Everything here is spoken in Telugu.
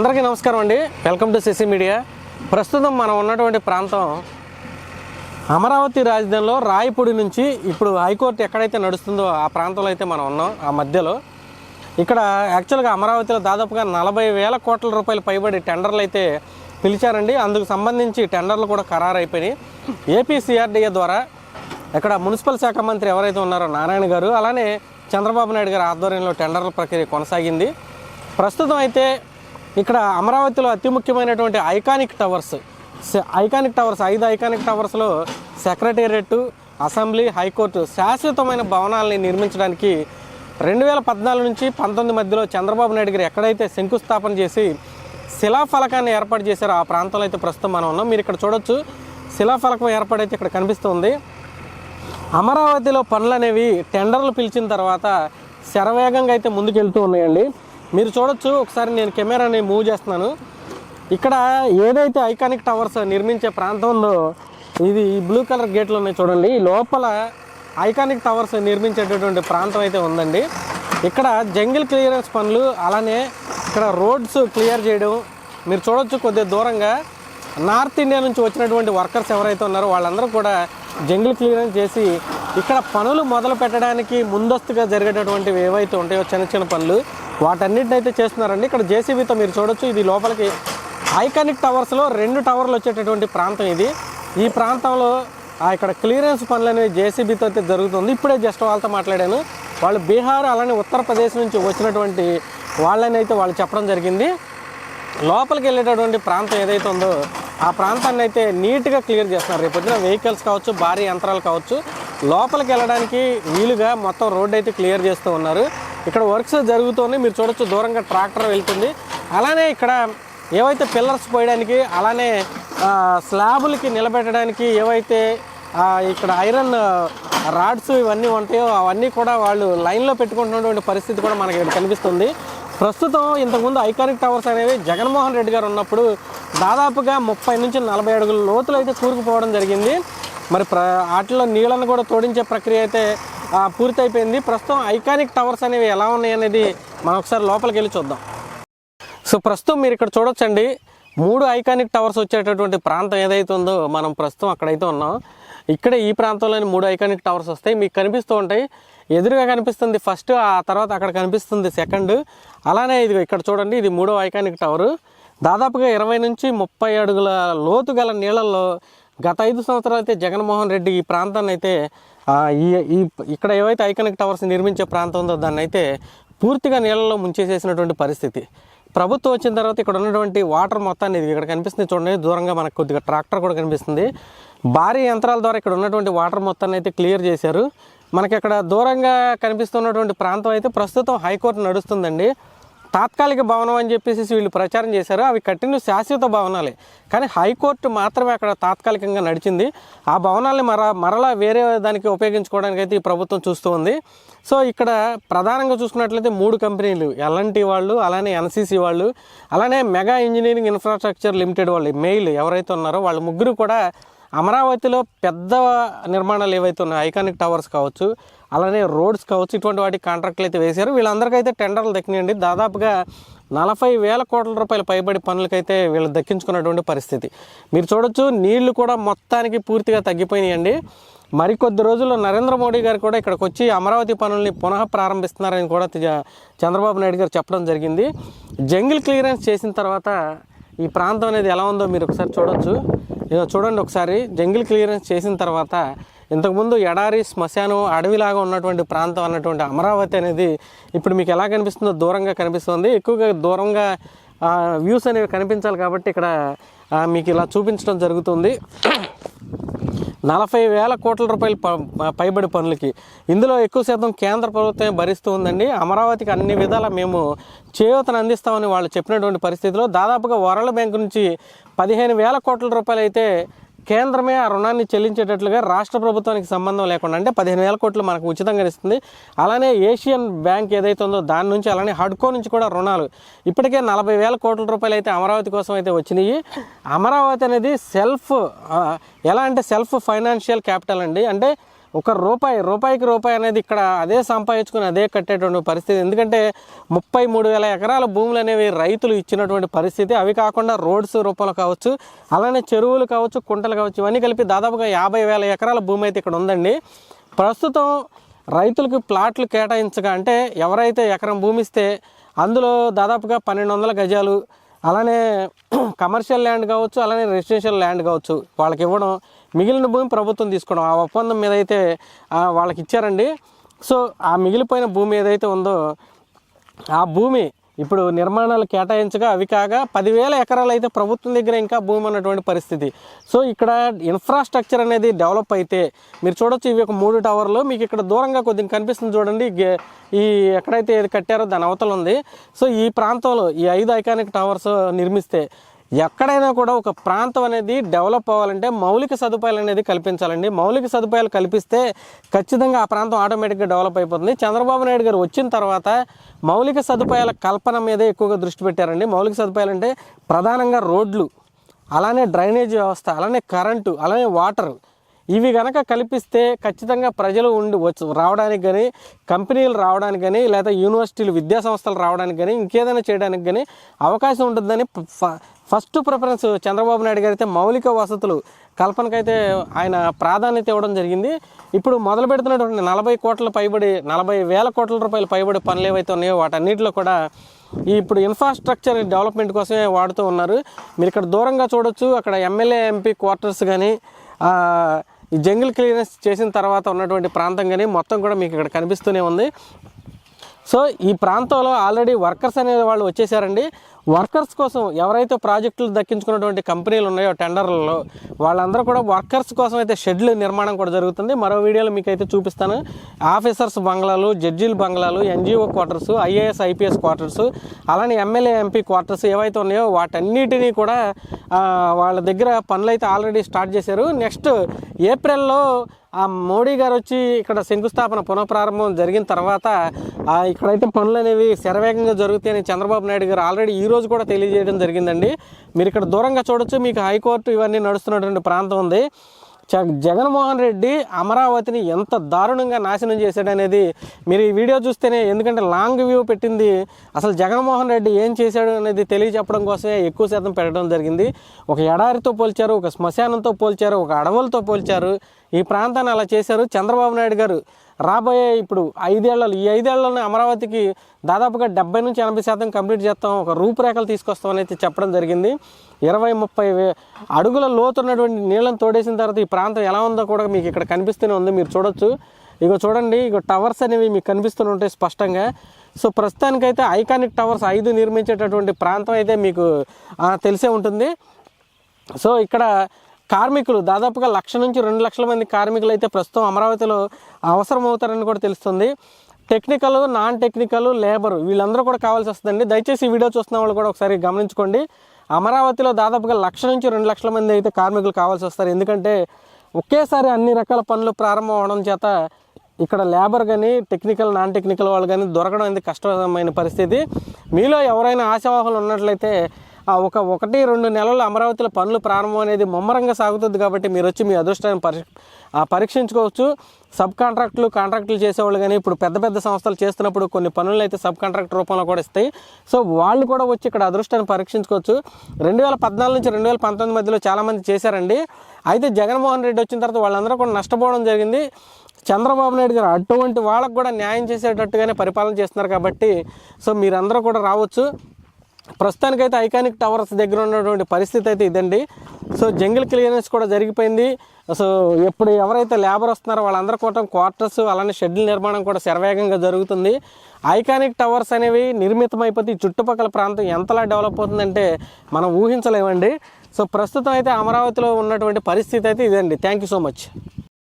అందరికీ నమస్కారం అండి. Welcome to CC media. ప్రస్తుతం మనం ఉన్నటువంటి ప్రాంతం అమరావతి రాజధానిలో రాయపూడి నుంచి ఇప్పుడు హైకోర్టు ఎక్కడైతే నడుస్తుందో ఆ ప్రాంతంలో అయితే మనం ఉన్నాం. ఆ మధ్యలో ఇక్కడ యాక్చువల్గా అమరావతిలో దాదాపుగా 40,000 కోట్ల రూపాయలు పైబడి టెండర్లు అయితే పిలిచారండి. అందుకు సంబంధించి టెండర్లు కూడా ఖరారు అయిపోయినాయి. ఏపీ సిఆర్డీఏ ద్వారా ఇక్కడ మున్సిపల్ శాఖ మంత్రి ఎవరైతే ఉన్నారో నారాయణ గారు, అలానే చంద్రబాబు నాయుడు గారి ఆధ్వర్యంలో టెండర్ల ప్రక్రియ కొనసాగింది. ప్రస్తుతం అయితే ఇక్కడ అమరావతిలో అతి ముఖ్యమైనటువంటి ఐకానిక్ టవర్స్ 5 ఐకానిక్ టవర్స్లో సెక్రటేరియట్, అసెంబ్లీ, హైకోర్టు శాశ్వతమైన భవనాలని నిర్మించడానికి 2014 నుంచి 19 మధ్యలో చంద్రబాబు నాయుడు గారు ఎక్కడైతే శంకుస్థాపన చేసి శిలాఫలకాన్ని ఏర్పాటు చేశారో ఆ ప్రాంతంలో అయితే ప్రస్తుతం మనం ఉన్నాం. మీరు ఇక్కడ చూడొచ్చు, శిలాఫలకం ఏర్పాటైతే ఇక్కడ కనిపిస్తుంది. అమరావతిలో పనులు అనేవి టెండర్లు పిలిచిన తర్వాత శరవేగంగా అయితే ముందుకెళ్తూ ఉన్నాయండి. మీరు చూడొచ్చు, ఒకసారి నేను కెమెరాని మూవ్ చేస్తున్నాను. ఇక్కడ ఏదైతే ఐకానిక్ టవర్స్ నిర్మించే ప్రాంతం ఉందో ఇది ఈ బ్లూ కలర్ గేట్లు ఉన్నాయి చూడండి. ఈ లోపల ఐకానిక్ టవర్స్ నిర్మించేటటువంటి ప్రాంతం అయితే ఉందండి. ఇక్కడ జంగిల్ క్లియరెన్స్ పనులు, అలానే ఇక్కడ రోడ్స్ క్లియర్ చేయడం. మీరు చూడొచ్చు, కొద్దిగా దూరంగా నార్త్ ఇండియా నుంచి వచ్చినటువంటి వర్కర్స్ ఎవరైతే ఉన్నారో వాళ్ళందరూ కూడా జంగిల్ క్లియరెన్స్ చేసి ఇక్కడ పనులు మొదలు పెట్టడానికి ముందస్తుగా జరిగేటటువంటివి ఏవైతే ఉంటాయో చిన్న చిన్న పనులు వాటన్నిటిని అయితే చేస్తున్నారండి. ఇక్కడ జేసీబీతో మీరు చూడొచ్చు, ఇది లోపలికి ఐకానిక్ టవర్స్లో 2 టవర్లు వచ్చేటటువంటి ప్రాంతం ఇది. ఈ ప్రాంతంలో ఇక్కడ క్లియరెన్స్ పనులు అనేవి జేసీబీతో అయితే జరుగుతుంది. ఇప్పుడే జస్ట్ వాళ్ళతో మాట్లాడాను. వాళ్ళు బీహార్ అలానే ఉత్తరప్రదేశ్ నుంచి వచ్చినటువంటి వాళ్ళని అయితే వాళ్ళు చెప్పడం జరిగింది. లోపలికి వెళ్ళేటటువంటి ప్రాంతం ఏదైతే ఉందో ఆ ప్రాంతాన్ని అయితే నీట్గా క్లియర్ చేస్తున్నారు. రేపు పొద్దున వెహికల్స్ కావచ్చు, భారీ యంత్రాలు కావచ్చు, లోపలికి వెళ్ళడానికి వీలుగా మొత్తం రోడ్డు అయితే క్లియర్ చేస్తూ ఉన్నారు. ఇక్కడ వర్క్స్ జరుగుతుంది. మీరు చూడొచ్చు, దూరంగా ట్రాక్టర్ వెళ్తుంది. అలానే ఇక్కడ ఏవైతే పిల్లర్స్ పోయడానికి, అలానే స్లాబులకి నిలబెట్టడానికి ఏవైతే ఇక్కడ ఐరన్ రాడ్స్ ఇవన్నీ ఉంటాయో అవన్నీ కూడా వాళ్ళు లైన్లో పెట్టుకుంటున్నటువంటి పరిస్థితి కూడా మనకి ఇక్కడ కనిపిస్తుంది. ప్రస్తుతం ఇంతకుముందు ఐకానిక్ టవర్స్ అనేవి జగన్మోహన్ రెడ్డి గారు ఉన్నప్పుడు దాదాపుగా 30 నుంచి 40 అడుగుల లోతులు అయితే కూరుకుపోవడం జరిగింది. మరి వాటిలో నీళ్ళను కూడా తోడించే ప్రక్రియ అయితే పూర్తయిపోయింది. ప్రస్తుతం ఐకానిక్ టవర్స్ అనేవి ఎలా ఉన్నాయి అనేది మనం ఒకసారి లోపలికి వెళ్ళి చూద్దాం. సో ప్రస్తుతం మీరు ఇక్కడ చూడొచ్చండి, 3 ఐకానిక్ టవర్స్ వచ్చేటటువంటి ప్రాంతం ఏదైతే ఉందో మనం ప్రస్తుతం అక్కడైతే ఉన్నాం. ఇక్కడే ఈ ప్రాంతంలోని 3 ఐకానిక్ టవర్స్ వస్తాయి, మీకు కనిపిస్తూ ఉంటాయి. ఎదురుగా కనిపిస్తుంది ఫస్ట్, ఆ తర్వాత అక్కడ కనిపిస్తుంది సెకండ్. అలానే ఇది ఇక్కడ చూడండి, ఇది 3వ ఐకానిక్ టవరు. దాదాపుగా 20 నుంచి 30 అడుగుల లోతు గల నీళ్ళల్లో గత 5 సంవత్సరాలు అయితే జగన్మోహన్ రెడ్డి ఈ ప్రాంతాన్ని అయితే ఇక్కడ ఏవైతే ఐకానిక్ టవర్స్ నిర్మించే ప్రాంతం ఉందో దాన్ని అయితే పూర్తిగా నీళ్ళలో ముంచేసేసినటువంటి పరిస్థితి. ప్రభుత్వం వచ్చిన తర్వాత ఇక్కడ ఉన్నటువంటి వాటర్ మొత్తాన్ని ఇది ఇక్కడ కనిపిస్తుంది చూడండి. దూరంగా మనకు కొద్దిగా ట్రాక్టర్ కూడా కనిపిస్తుంది. భారీ యంత్రాల ద్వారా ఇక్కడ ఉన్నటువంటి వాటర్ మొత్తాన్ని అయితే క్లియర్ చేశారు. మనకి ఇక్కడ దూరంగా కనిపిస్తున్నటువంటి ప్రాంతం అయితే ప్రస్తుతం హైకోర్టు నడుస్తుందండి. తాత్కాలిక భవనం అని చెప్పేసి వీళ్ళు ప్రచారం చేశారు. అవి కట్టిన శాశ్వత భవనాలే, కానీ హైకోర్టు మాత్రమే అక్కడ తాత్కాలికంగా నడిచింది. ఆ భవనాల్ని మరలా వేరే దానికి ఉపయోగించుకోవడానికి అయితే ఈ ప్రభుత్వం చూస్తూ ఉంది. సో ఇక్కడ ప్రధానంగా చూసుకున్నట్లయితే 3 కంపెనీలు, ఎల్ఎన్టీ వాళ్ళు, అలానే ఎన్సీసీ వాళ్ళు, అలానే మెగా ఇంజనీరింగ్ ఇన్ఫ్రాస్ట్రక్చర్ లిమిటెడ్ వాళ్ళు, మెయిల్ ఎవరైతే ఉన్నారో వాళ్ళు ముగ్గురు కూడా అమరావతిలో పెద్ద నిర్మాణాలు ఏవైతే ఉన్నాయో ఐకానిక్ టవర్స్ కావచ్చు, అలానే రోడ్స్ కావచ్చు, ఇటువంటి వాటి కాంట్రాక్ట్లు అయితే వేశారు. వీళ్ళందరికైతే టెండర్లు దక్కినాయండి. దాదాపుగా 40,000 కోట్ల రూపాయలు పైబడి పనులకైతే వీళ్ళు దక్కించుకున్నటువంటి పరిస్థితి. మీరు చూడొచ్చు, నీళ్లు కూడా మొత్తానికి పూర్తిగా తగ్గిపోయినాయండి. మరికొద్ది రోజుల్లో నరేంద్ర మోడీ గారు కూడా ఇక్కడికి వచ్చి అమరావతి పనుల్ని పునః ప్రారంభిస్తున్నారని కూడా చంద్రబాబు నాయుడు గారు చెప్పడం జరిగింది. జంగిల్ క్లియరెన్స్ చేసిన తర్వాత ఈ ప్రాంతం అనేది ఎలా ఉందో మీరు ఒకసారి చూడొచ్చు. చూడండి ఒకసారి, జంగిల్ క్లియరెన్స్ చేసిన తర్వాత ఇంతకుముందు ఎడారి, శ్మశానం, అడవిలాగా ఉన్నటువంటి ప్రాంతం అన్నటువంటి అమరావతి అనేది ఇప్పుడు మీకు ఎలా కనిపిస్తుందో దూరంగా కనిపిస్తుంది. ఎక్కువగా దూరంగా వ్యూస్ అనేవి కనిపించాలి కాబట్టి ఇక్కడ మీకు ఇలా చూపించడం జరుగుతుంది. 40,000 కోట్ల రూపాయలు పైబడి పనులకి ఇందులో ఎక్కువ శాతం కేంద్ర ప్రభుత్వమే భరిస్తూ ఉందండి. అమరావతికి అన్ని విధాలా మేము చేయూతను అందిస్తామని వాళ్ళు చెప్పినటువంటి పరిస్థితిలో దాదాపుగా వరల్డ్ బ్యాంక్ నుంచి 15,000 కోట్ల రూపాయలు అయితే కేంద్రమే ఆ రుణాన్ని చెల్లించేటట్లుగా రాష్ట్ర ప్రభుత్వానికి సంబంధం లేకుండా, అంటే 15,000 కోట్లు మనకు ఉచితంగా ఇస్తుంది. అలానే ఏషియన్ బ్యాంక్ ఏదైతే ఉందో దాని నుంచి, అలానే హడ్కో నుంచి కూడా రుణాలు ఇప్పటికే 40,000 కోట్ల రూపాయలు అయితే అమరావతి కోసం అయితే వచ్చినాయి. అమరావతి అనేది ఎలా అంటే సెల్ఫ్ ఫైనాన్షియల్ క్యాపిటల్ అండి. అంటే ఒక రూపాయికి రూపాయి అనేది ఇక్కడ అదే సంపాదించుకుని అదే కట్టేటువంటి పరిస్థితి. ఎందుకంటే 33,000 ఎకరాల భూములు అనేవి రైతులు ఇచ్చినటువంటి పరిస్థితి. అవి కాకుండా రోడ్స్ రూపంలో కావచ్చు, అలానే చెరువులు కావచ్చు, కుంటలు కావచ్చు, ఇవన్నీ కలిపి దాదాపుగా 50,000 ఎకరాల భూమి అయితే ఇక్కడ ఉందండి. ప్రస్తుతం రైతులకు ప్లాట్లు కేటాయించగా, అంటే ఎవరైతే ఎకరం భూమి ఇస్తే అందులో దాదాపుగా 1200 గజాలు, అలానే కమర్షియల్ ల్యాండ్ కావచ్చు, అలానే రెసిడెన్షియల్ ల్యాండ్ కావచ్చు వాళ్ళకి ఇవ్వడం, మిగిలిన భూమి ప్రభుత్వం తీసుకోవడం, ఆ ఒప్పందం మీద అయితే వాళ్ళకి ఇచ్చారండి. సో ఆ మిగిలిపోయిన భూమి ఏదైతే ఉందో ఆ భూమి ఇప్పుడు నిర్మాణాలు కేటాయించగా అవి కాగా 10,000 ఎకరాలు అయితే ప్రభుత్వం దగ్గర ఇంకా భూమి ఉన్నటువంటి పరిస్థితి. సో ఇక్కడ ఇన్ఫ్రాస్ట్రక్చర్ అనేది డెవలప్ అయితే మీరు చూడొచ్చు, ఇవి ఒక 3 టవర్లు మీకు ఇక్కడ దూరంగా కొద్దిగా కనిపిస్తుంది చూడండి. ఈ ఎక్కడైతే ఏది కట్టారో దాని అవతల ఉంది. సో ఈ ప్రాంతంలో ఈ 5 ఐకానిక్ టవర్స్ నిర్మిస్తే ఎక్కడైనా కూడా ఒక ప్రాంతం అనేది డెవలప్ అవ్వాలంటే మౌలిక సదుపాయాలు అనేది కల్పించాలండి. మౌలిక సదుపాయాలు కల్పిస్తే ఖచ్చితంగా ఆ ప్రాంతం ఆటోమేటిక్గా డెవలప్ అయిపోతుంది. చంద్రబాబు నాయుడు గారు వచ్చిన తర్వాత మౌలిక సదుపాయాల కల్పన మీదే ఎక్కువగా దృష్టి పెట్టారండి. మౌలిక సదుపాయాలు అంటే ప్రధానంగా రోడ్లు, అలానే డ్రైనేజ్ వ్యవస్థ, అలానే కరెంటు, అలానే వాటర్, ఇవి కనుక కల్పిస్తే ఖచ్చితంగా ప్రజలు రావడానికి కానీ, కంపెనీలు రావడానికి కానీ, లేదా యూనివర్సిటీలు, విద్యా సంస్థలు రావడానికి కానీ, ఇంకేదైనా చేయడానికి కానీ అవకాశం ఉంటుందని ఫస్ట్ ప్రిఫరెన్స్ చంద్రబాబు నాయుడు గారు అయితే మౌలిక వసతులు కల్పనకైతే ఆయన ప్రాధాన్యత ఇవ్వడం జరిగింది. ఇప్పుడు మొదలు పెడుతున్నటువంటి 40,000 కోట్ల రూపాయలు పైబడి పనులు ఏవైతే ఉన్నాయో వాటన్నిటిలో కూడా ఇప్పుడు ఇన్ఫ్రాస్ట్రక్చర్ డెవలప్మెంట్ కోసమే వాడుతూ ఉన్నారు. మీరు ఇక్కడ దూరంగా చూడొచ్చు, అక్కడ ఎమ్మెల్యే ఎంపీ క్వార్టర్స్ కానీ, ఈ జంగిల్ క్లియరెన్స్ చేసిన తర్వాత ఉన్నటువంటి ప్రాంతం కానీ మొత్తం కూడా మీకు ఇక్కడ కనిపిస్తూనే ఉంది. సో ఈ ప్రాంతంలో ఆల్రెడీ వర్కర్స్ అనే వాళ్ళు వచ్చేసారండి. వర్కర్స్ కోసం ఎవరైతే ప్రాజెక్టులు దక్కించుకున్నటువంటి కంపెనీలు ఉన్నాయో టెండర్లలో, వాళ్ళందరూ కూడా వర్కర్స్ కోసం అయితే షెడ్లు నిర్మాణం కూడా జరుగుతుంది. మరో వీడియోలో మీకు అయితే చూపిస్తాను. ఆఫీసర్స్ బంగ్లాలు, జడ్జీల బంగ్లాలు, NGO quarters, IAS IPS quarters, అలానే ఎమ్మెల్యే ఎంపీ క్వార్టర్స్ ఏవైతే ఉన్నాయో వాటన్నిటినీ కూడా వాళ్ళ దగ్గర పనులు అయితే ఆల్రెడీ స్టార్ట్ చేశారు. నెక్స్ట్ ఏప్రిల్లో మోడీ గారు వచ్చి ఇక్కడ శంకుస్థాపన పునఃప్రారంభం జరిగిన తర్వాత ఇక్కడైతే పనులు అనేవి శరవేగంగా జరుగుతాయని చంద్రబాబు నాయుడు గారు ఆల్రెడీ ఈ రోజు కూడా తెలియజేయడం జరిగిందండి. మీరు ఇక్కడ దూరంగా చూడొచ్చు, మీకు హైకోర్టు ఇవన్నీ నడుస్తున్నటువంటి ప్రాంతం ఉంది. జగన్మోహన్ రెడ్డి అమరావతిని ఎంత దారుణంగా నాశనం చేశాడనేది మీరు ఈ వీడియో చూస్తేనే, ఎందుకంటే లాంగ్ వ్యూ పెట్టింది అసలు జగన్మోహన్ రెడ్డి ఏం చేశాడు అనేది తెలియచెప్పడం కోసమే ఎక్కువ శాతం పెట్టడం జరిగింది. ఒక ఎడారితో పోల్చారు, ఒక శ్మశానంతో పోల్చారు, ఒక అడవులతో పోల్చారు. ఈ ప్రాంతాన్ని అలా చేశారు. చంద్రబాబు నాయుడు గారు రాబోయే ఇప్పుడు 5 ఏళ్లలో, ఈ 5 ఏళ్లలోనే అమరావతికి దాదాపుగా 70 నుంచి 80% కంప్లీట్ చేస్తాం, ఒక రూపురేఖలు తీసుకొస్తామని అయితే చెప్పడం జరిగింది. 20-30 అడుగుల లోతున్నటువంటి నీళ్ళని తోడేసిన తర్వాత ఈ ప్రాంతం ఎలా ఉందో కూడా మీకు ఇక్కడ కనిపిస్తూనే ఉంది. మీరు చూడొచ్చు, ఇగో చూడండి, ఇగో టవర్స్ అనేవి మీకు కనిపిస్తూనే ఉంటాయి స్పష్టంగా. సో ప్రస్తుతానికైతే ఐకానిక్ టవర్స్ 5 నిర్మించేటటువంటి ప్రాంతం అయితే మీకు తెలిసే ఉంటుంది. సో ఇక్కడ కార్మికులు దాదాపుగా 1,00,000 నుంచి 2 లక్షల మంది కార్మికులు అయితే ప్రస్తుతం అమరావతిలో అవసరం అవుతారని కూడా తెలుస్తుంది. టెక్నికల్, నాన్ టెక్నికల్, లేబర్ వీళ్ళందరూ కూడా కావాల్సి వస్తుందండి. దయచేసి ఈ వీడియో చూస్తున్న వాళ్ళు కూడా ఒకసారి గమనించుకోండి. అమరావతిలో దాదాపుగా 1,00,000 నుంచి 2 లక్షల మంది అయితే కార్మికులు కావాల్సి వస్తారు. ఎందుకంటే ఒకేసారి అన్ని రకాల పనులు ప్రారంభం అవడం చేత ఇక్కడ లేబర్ కానీ, టెక్నికల్, నాన్ టెక్నికల్ వాళ్ళు కానీ దొరకడం అనేది కష్టమైన పరిస్థితి. మీలో ఎవరైనా ఆశావాహులు ఉన్నట్లయితే 1-2 నెలల్లో అమరావతిలో పనులు ప్రారంభం అనేది ముమ్మరంగా సాగుతుంది. కాబట్టి మీరు వచ్చి మీ అదృష్టాన్ని పరీక్షించుకోవచ్చు. సబ్ కాంట్రాక్టులు, కాంట్రాక్టులు చేసేవాళ్ళు కానీ ఇప్పుడు పెద్ద సంస్థలు చేస్తున్నప్పుడు కొన్ని పనులు అయితే సబ్ కాంట్రాక్ట్ రూపంలో కూడా ఇస్తాయి. సో వాళ్ళు కూడా వచ్చి ఇక్కడ అదృష్టాన్ని పరీక్షించుకోవచ్చు. 2014 నుంచి 2019 మధ్యలో చాలామంది చేశారండి. అయితే జగన్మోహన్ రెడ్డి వచ్చిన తర్వాత వాళ్ళందరూ కూడా నష్టపోవడం జరిగింది. చంద్రబాబు నాయుడు గారు అటువంటి వాళ్ళకు కూడా న్యాయం చేసేటట్టుగానే పరిపాలన చేస్తున్నారు. కాబట్టి సో మీరందరూ కూడా రావచ్చు. ప్రస్తుతానికైతే ఐకానిక్ టవర్స్ దగ్గర ఉన్నటువంటి పరిస్థితి అయితే ఇదండి. సో జంగిల్ క్లియరెన్స్ కూడా జరిగిపోయింది. సో ఇప్పుడు ఎవరైతే లేబర్ వస్తున్నారో వాళ్ళందరూ కూడా క్వార్టర్స్, అలానే షెడ్యూల్ నిర్మాణం కూడా శరవేగంగా జరుగుతుంది. ఐకానిక్ టవర్స్ అనేవి నిర్మితమైపోతే ఈ చుట్టుపక్కల ప్రాంతం ఎంతలా డెవలప్ అవుతుందంటే మనం ఊహించలేమండి. సో ప్రస్తుతం అయితే అమరావతిలో ఉన్నటువంటి పరిస్థితి అయితే ఇదండి. Thank you so much.